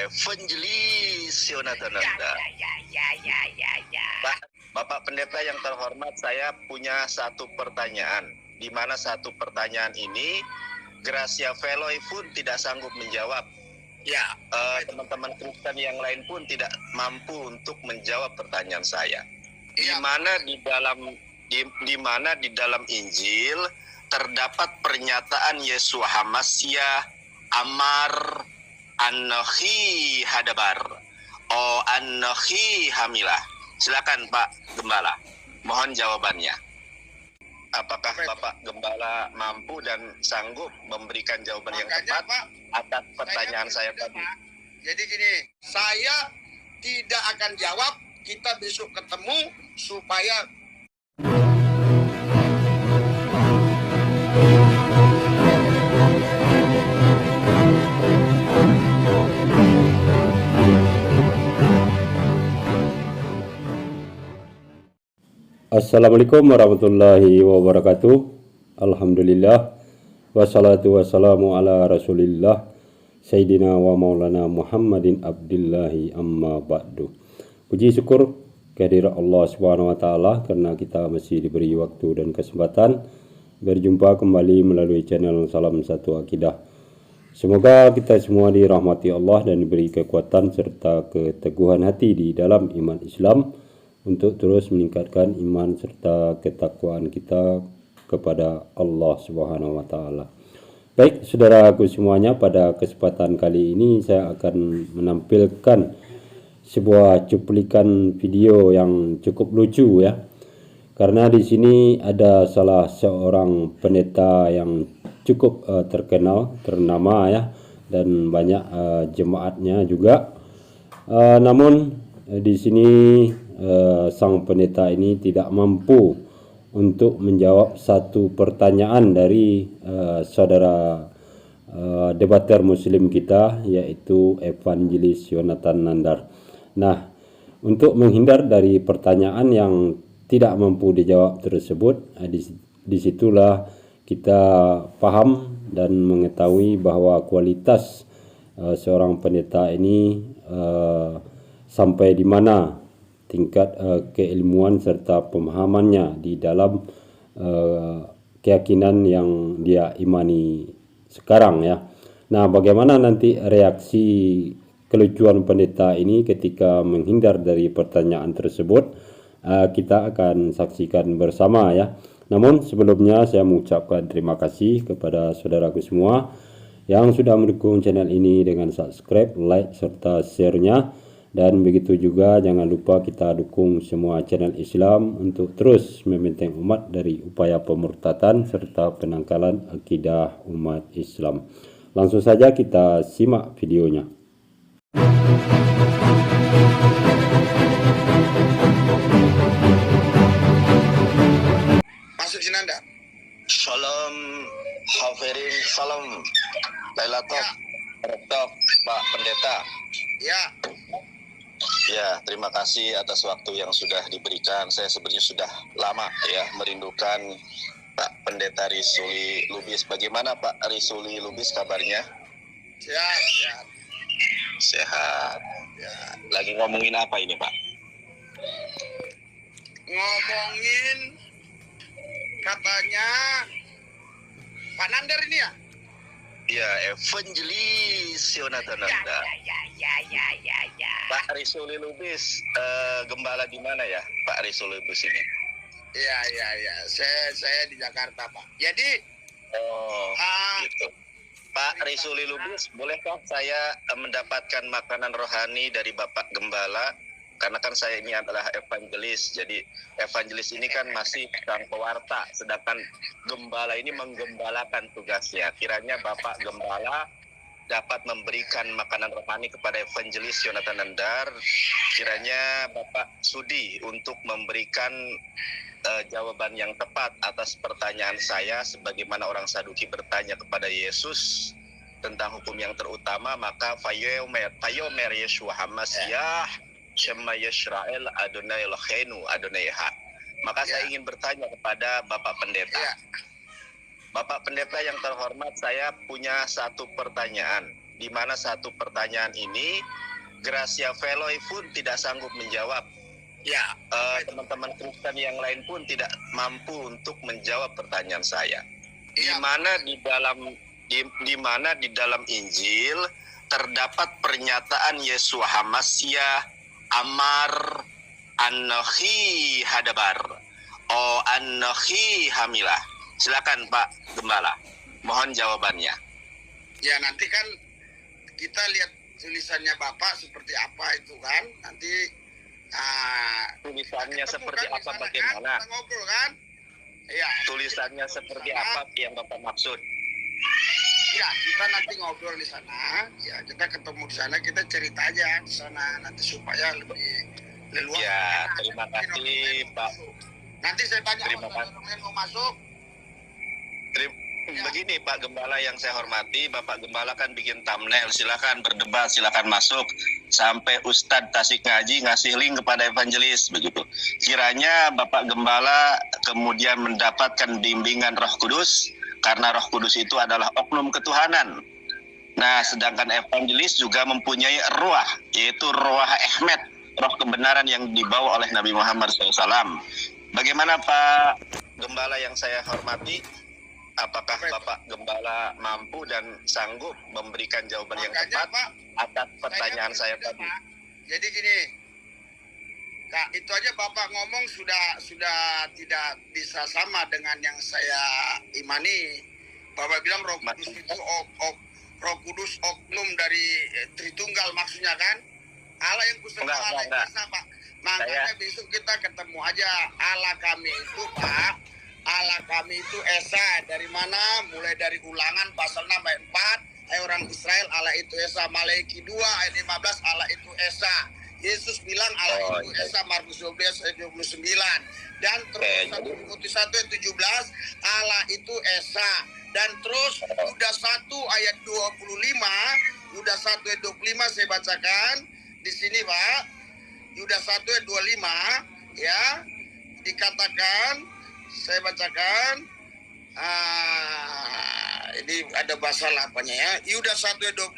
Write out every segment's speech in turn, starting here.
Evangelis Yonatan Nandar. Bapak Pendeta yang terhormat, saya punya satu pertanyaan, di mana satu pertanyaan ini Gracia Veloy pun tidak sanggup menjawab. Ya, teman-teman Kristen yang lain pun tidak mampu untuk menjawab pertanyaan saya. Di mana di dalam Injil terdapat pernyataan Yesua Hamasya Amar Anohi Hadabar O Anohi Hamilah. Silakan Pak Gembala, mohon jawabannya. Apakah Bapak Gembala mampu dan sanggup memberikan jawaban yang tepat atas pertanyaan saya tadi? Jadi gini, saya tidak akan jawab, kita besok ketemu supaya Assalamualaikum warahmatullahi wabarakatuh. Alhamdulillah. Wassalatu wassalamu ala rasulillah Sayyidina wa maulana Muhammadin abdillahi amma ba'du. Puji syukur kehadirat Allah subhanahu wa ta'ala karena kita masih diberi waktu dan kesempatan berjumpa kembali melalui channel Salam Satu Akidah. Semoga kita semua dirahmati Allah dan diberi kekuatan serta keteguhan hati di dalam iman Islam untuk terus meningkatkan iman serta ketakwaan kita kepada Allah Subhanahu wa taala. Baik, saudaraku semuanya, pada kesempatan kali ini saya akan menampilkan sebuah cuplikan video yang cukup lucu ya. Karena di sini ada salah seorang pendeta yang cukup terkenal, ternama ya, dan banyak jemaatnya juga. Namun di sini sang pendeta ini tidak mampu untuk menjawab satu pertanyaan dari saudara debater muslim kita, yaitu Evangelis Yonatan Nandar. Nah, untuk menghindar dari pertanyaan yang tidak mampu dijawab tersebut, disitulah kita paham dan mengetahui bahwa kualitas seorang pendeta ini sampai di mana tingkat keilmuan serta pemahamannya di dalam keyakinan yang dia imani sekarang ya. Nah, bagaimana nanti reaksi kelucuan pendeta ini ketika menghindar dari pertanyaan tersebut, kita akan saksikan bersama ya. Namun sebelumnya saya mengucapkan terima kasih kepada saudaraku semua yang sudah mendukung channel ini dengan subscribe, like, serta share-nya. Dan begitu juga jangan lupa kita dukung semua channel Islam untuk terus membenteng umat dari upaya pemurtatan serta penangkalan akidah umat Islam. Langsung saja kita simak videonya. masuk Sinanda. Shalom, Hafirin, salam, Lailatul Rektok, Pak Pendeta. Ya. Ya, terima kasih atas waktu yang sudah diberikan. Saya sebenarnya sudah lama ya merindukan Pak Pendeta Risuli Lubis. Bagaimana Pak Risuli Lubis kabarnya? Sehat, sehat. Sehat. Ya. Lagi ngomongin apa ini Pak? Ngomongin katanya Pak Nandar ini ya? Ya, Evangelis Yonatan Nandar. Pak Risuli Lubis, gembala di mana ya Pak Risuli Lubis ini? Iya. Saya di Jakarta, Pak. Jadi gitu. Pak Risuli Lubis, bolehkah saya mendapatkan makanan rohani dari Bapak Gembala? Karena kan saya ini adalah evangelis, jadi evangelis ini kan masih sang pewarta, sedangkan gembala ini menggembalakan tugasnya. Kiranya Bapak Gembala dapat memberikan makanan rohani kepada Evangelis Yonatan Nandar. Kiranya Bapak sudi untuk memberikan jawaban yang tepat atas pertanyaan saya, sebagaimana orang Saduki bertanya kepada Yesus tentang hukum yang terutama, maka Fayomer Yeshua Hamasya Shema Yisrael Adonai Eloheinu Adonai Echad. Maka saya ingin bertanya kepada Bapak Pendeta. Bapak Pendeta yang terhormat, saya punya satu pertanyaan, di mana satu pertanyaan ini Gracia Veloy pun tidak sanggup menjawab. Ya. Teman-teman Kristen yang lain pun tidak mampu untuk menjawab pertanyaan saya. Di Iya. mana di dalam Injil terdapat pernyataan Yeshua Hamasyah Amar Anohi Hadabar Anohi Hamilah. Silakan Pak Gembala, mohon jawabannya. Ya, nanti kan kita lihat tulisannya Bapak seperti apa itu kan. Nanti Tulisannya seperti kan apa, di sana bagaimana? Kan, kita ngobrol kan? Iya. Tulisannya seperti apa yang Bapak maksud? Ya, kita nanti ngobrol di sana. Ya, kita ketemu di sana, kita cerita aja di sana nanti supaya lebih leluasa. Ya, Nah, terima mungkin kasih, orang lain mau Pak. masuk. Nanti saya tanya Terima apakah orang lain mau masuk. Begini Pak Gembala yang saya hormati, Bapak Gembala kan bikin thumbnail, silakan berdebat, silakan masuk sampai Ustadz Tasik Ngaji ngasih link kepada evangelis begitu. Kiranya Bapak Gembala kemudian mendapatkan bimbingan Roh Kudus karena Roh Kudus itu adalah oknum ketuhanan. Nah, sedangkan evangelis juga mempunyai ruah, yaitu ruah Ahmed, roh kebenaran yang dibawa oleh Nabi Muhammad SAW. Bagaimana Pak Gembala yang saya hormati? Apakah Bapak Gembala mampu dan sanggup memberikan jawaban yang Makanya, tepat Pak, atas pertanyaan saya berbeda, tadi? Pak. Jadi gini, Kak, itu aja Bapak ngomong sudah tidak bisa sama dengan yang saya imani. Bapak bilang Roh Kudus itu Roh Kudus oknum dari Tritunggal maksudnya kan? Allah yang kusembah Allah yang esa, Pak. Makanya besok kita ketemu aja. Allah kami itu, Pak, Allah kami itu Esa. Dari mana? Mulai dari Ulangan pasal 6 ayat 4. Hai orang Israel, Allah itu Esa. Malaiki 2 ayat 15, Allah itu Esa. Yesus bilang Allah itu Esa. Markus 12 ayat 29. Dan terus 1 Timotius 1 ayat 17, Allah itu Esa. Dan terus Yudas 1 ayat 25, Yudas 1 ayat 25 saya bacakan di sini, Pak. Yudas 1 ayat 25 ya, dikatakan, saya bacakan, ini ada bahasa lapanya ya. Yudas 1 ayat 25,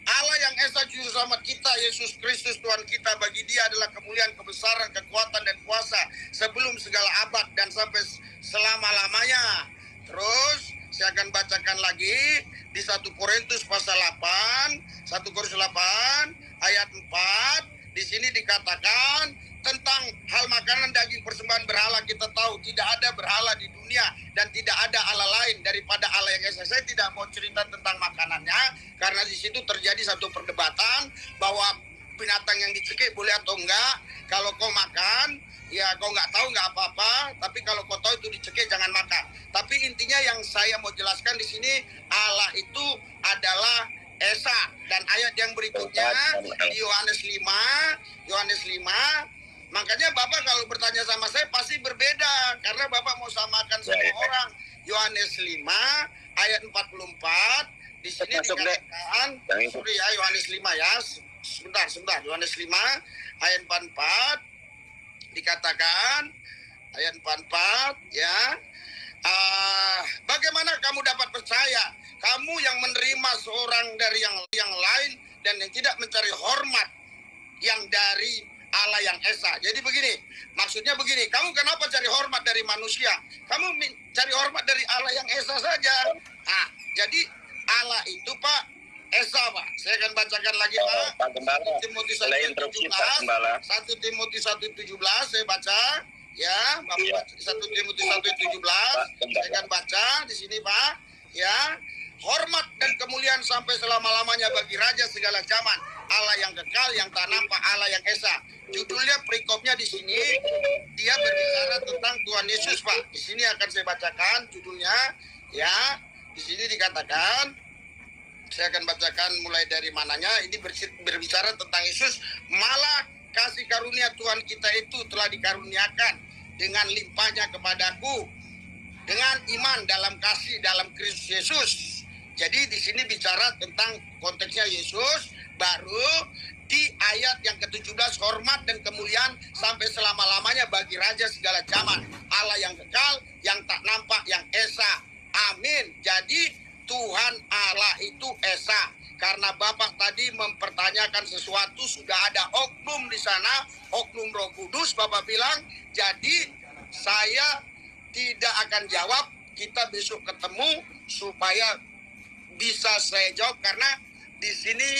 Allah yang Esa juru selamat kita, Yesus Kristus Tuhan kita, bagi dia adalah kemuliaan, kebesaran, kekuatan, dan kuasa sebelum segala abad dan sampai selama-lamanya. Terus saya akan bacakan lagi di 1 Korintus pasal 8, 1 Korintus 8 ayat 4. Di sini dikatakan tentang hal makanan daging persembahan berhala. Kita tahu tidak ada berhala di dunia dan tidak ada Allah lain daripada Allah yang Esa. Saya tidak mau cerita tentang makanannya karena di situ terjadi satu perdebatan bahwa binatang yang dicekik boleh atau enggak. Kalau kau makan, ya kau nggak tahu nggak apa-apa. Tapi kalau kau tahu itu dicekik, jangan makan. Tapi intinya yang saya mau jelaskan di sini, Allah itu adalah Esa. Dan ayat yang berikutnya di Yohanes 5, makanya Bapak kalau bertanya sama saya pasti berbeda karena Bapak mau samakan semua orang. Yohanes 5 ayat 44 di sini dikatakan, sorry ya, Yohanes 5 ya, sebentar, Yohanes 5 ayat 44 dikatakan, ayat 44 ya, bagaimana kamu dapat percaya, kamu yang menerima seorang dari yang lain dan yang tidak mencari hormat yang dari Allah yang Esa. Jadi begini, maksudnya begini, kamu kenapa cari hormat dari manusia? Kamu cari hormat dari Allah yang Esa saja. Nah, jadi Allah itu, Pak, Esa, Pak. Saya akan bacakan lagi, Pak. 1 Timotius 1:17 saya baca. Ya, Bapak, 1 Timotius 1:17 saya akan baca di sini, Pak. Ya, hormat dan kemuliaan sampai selama-lamanya bagi Raja segala zaman, Allah yang kekal, yang tak nampak, Allah yang Esa. Judulnya perikopnya di sini, dia berbicara tentang Tuhan Yesus, Pak. Di sini akan saya bacakan judulnya, ya. Di sini dikatakan, saya akan bacakan mulai dari mananya. Ini berbicara tentang Yesus. Malah kasih karunia Tuhan kita itu telah dikaruniakan dengan limpahnya kepadaku dengan iman dalam kasih dalam Kristus Yesus. Jadi di sini bicara tentang konteksnya Yesus, baru di ayat yang ke-17, hormat dan kemuliaan sampai selama-lamanya bagi Raja segala zaman, Allah yang kekal, yang tak nampak, yang Esa. Amin. Jadi Tuhan Allah itu Esa. karena Bapak tadi mempertanyakan sesuatu, sudah ada oknum di sana, oknum Roh Kudus, Bapak bilang, jadi saya tidak akan jawab, kita besok ketemu supaya bisa saya jawab, karena di sini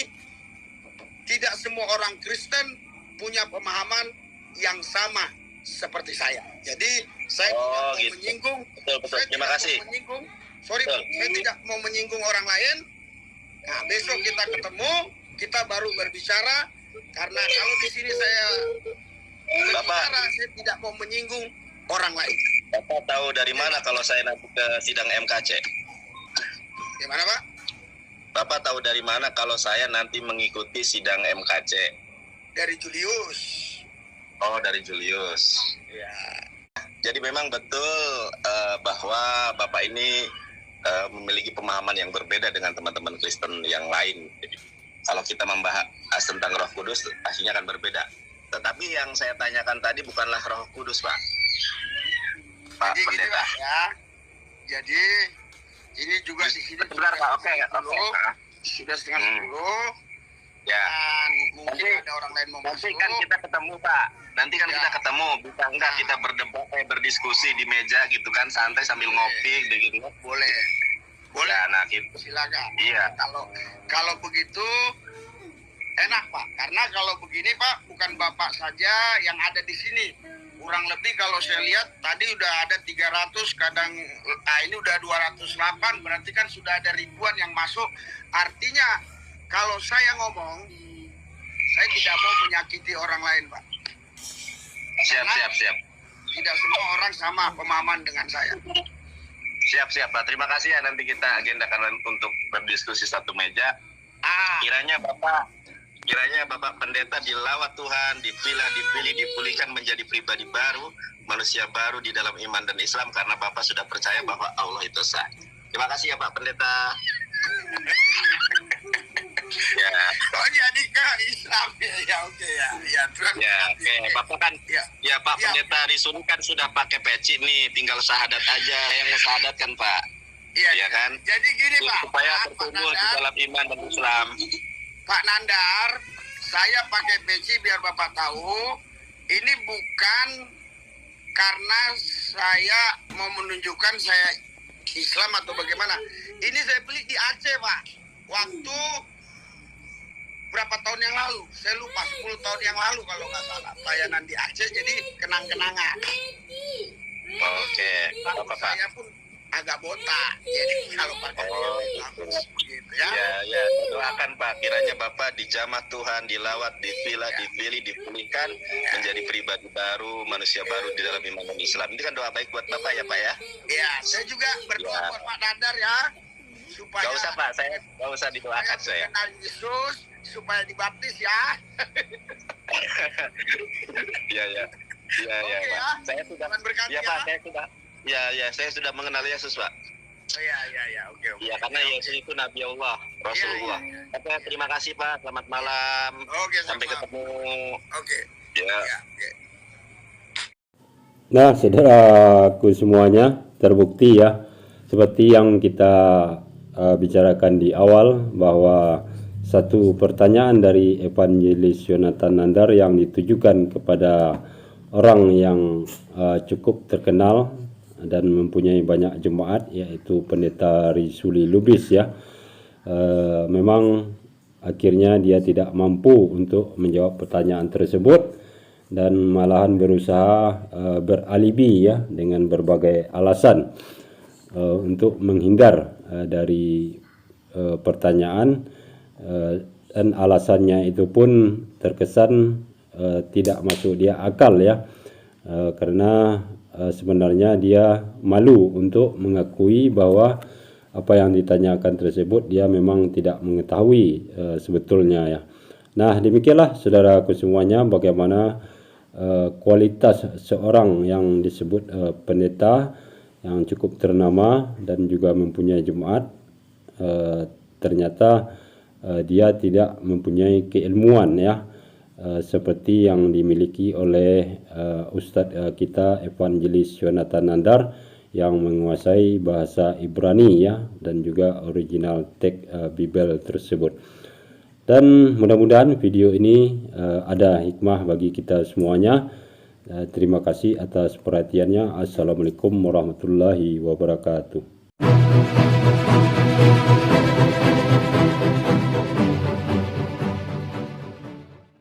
tidak semua orang Kristen punya pemahaman yang sama seperti saya. Jadi saya tidak mau menyinggung. Betul. Terima kasih. Saya tidak mau menyinggung orang lain. Nah, besok kita ketemu, kita baru berbicara. Karena kalau di sini saya berbicara, saya tidak mau menyinggung orang lain. Bapak tahu dari mana kalau saya nanti ke sidang MKC? Gimana, Pak? Bapak tahu dari mana kalau saya nanti mengikuti sidang MKC? Dari Julius. Oh, dari Julius. Ya. Jadi memang betul bahwa Bapak ini memiliki pemahaman yang berbeda dengan teman-teman Kristen yang lain. Jadi, kalau kita membahas tentang Roh Kudus, pastinya akan berbeda. Tetapi yang saya tanyakan tadi bukanlah Roh Kudus, Pak. Pak Jadi gini, Pendeta. Pak, ya. Jadi ini juga di sini Sebentar, Pak. Oke. Sudah setengah 10. Ya. Dan mungkin Nanti- ada orang lain mau Nanti masuk. kan kita ketemu, Pak. Nanti kan Ya. kita ketemu. Bisa enggak kita berdebat, berdiskusi di meja gitu kan, santai sambil ngopi begitu. Boleh. Boleh. Ya, nah gitu. Silakan. Iya. Kalau begitu enak, Pak. Karena kalau begini, Pak, bukan Bapak saja yang ada di sini. Kurang lebih kalau saya lihat tadi udah ada 300, kadang ini udah 208, berarti kan sudah ada ribuan yang masuk. Artinya kalau saya ngomong, saya tidak mau menyakiti orang lain, Pak. Siap. Tidak semua orang sama pemahaman dengan saya. Siap, Pak. Terima kasih ya. Nanti kita agendakan untuk berdiskusi satu meja. Kiranya Bapak Pendeta dilawat Tuhan, dipilih, dipulihkan menjadi pribadi baru, manusia baru di dalam iman dan Islam, karena Bapak sudah percaya bahwa Allah itu sah. Terima kasih ya Pak Pendeta. Ya, Oh, jadi ke Islam ya, oke ya. Ya, Tuhan. ya, oke. Bapak kan, ya Pak Ya. Pendeta Risuni kan sudah pakai peci nih, tinggal syahadat aja. Yang mau syahadat kan Pak, Iya, ya kan? Jadi gini, Pak. Supaya Pak bertumbuh di Nandar, dalam iman dan Islam. Pak Nandar, saya pakai peci biar Bapak tahu, ini bukan karena saya mau menunjukkan saya Islam atau bagaimana. Ini saya beli di Aceh, Pak. Waktu berapa tahun yang lalu? Saya lupa, 10 tahun yang lalu kalau nggak salah. Layanan di Aceh, jadi kenang-kenangan. Oke, Rambut Bapak. saya pun agak botak, jadi kalau pakai bagus gitu ya. Ya, doakan Pak, kiranya Bapak dijamah Tuhan, dilawat, dipilih, dipulihkan, menjadi pribadi baru, manusia baru di dalam iman dan Islam. Ini kan doa baik buat Bapak ya Pak ya? Ya, saya juga berdoa Ya. buat Pak Nandar ya, supaya Gak usah Pak, saya gak usah didoakan saya. mengenal Yesus, supaya dibaptis ya. Iya Oke Pak. ya. Saya sudah, Tuhan berkati ya ya. Pak, saya sudah mengenal Yesus Pak. Ya, oke. Ya, karena Yesus itu Nabi Allah, Rasulullah. Iya. Oke, terima kasih Pak, selamat malam. Oke, Sampai sama. ketemu. Oke. Ya. Ya, oke. Nah, saudaraku semuanya, terbukti ya, seperti yang kita bicarakan di awal, bahwa satu pertanyaan dari Evangelis Yonatan Nandar yang ditujukan kepada orang yang cukup terkenal dan mempunyai banyak jemaat, yaitu Pendeta Risuli Lubis ya. Memang akhirnya dia tidak mampu untuk menjawab pertanyaan tersebut dan malahan berusaha beralibi ya dengan berbagai alasan untuk menghindar dari pertanyaan, dan alasannya itu pun terkesan tidak masuk dia akal ya, karena sebenarnya dia malu untuk mengakui bahwa apa yang ditanyakan tersebut dia memang tidak mengetahui sebetulnya ya. Nah, demikianlah saudaraku semuanya bagaimana kualitas seorang yang disebut pendeta yang cukup ternama dan juga mempunyai jemaat, ternyata dia tidak mempunyai keilmuan ya, seperti yang dimiliki oleh Ustadz kita Evangelis Yonatan Nandar, yang menguasai bahasa Ibrani ya, dan juga original teks Bible tersebut. Dan mudah-mudahan video ini ada hikmah bagi kita semuanya. Terima kasih atas perhatiannya. Assalamualaikum warahmatullahi wabarakatuh.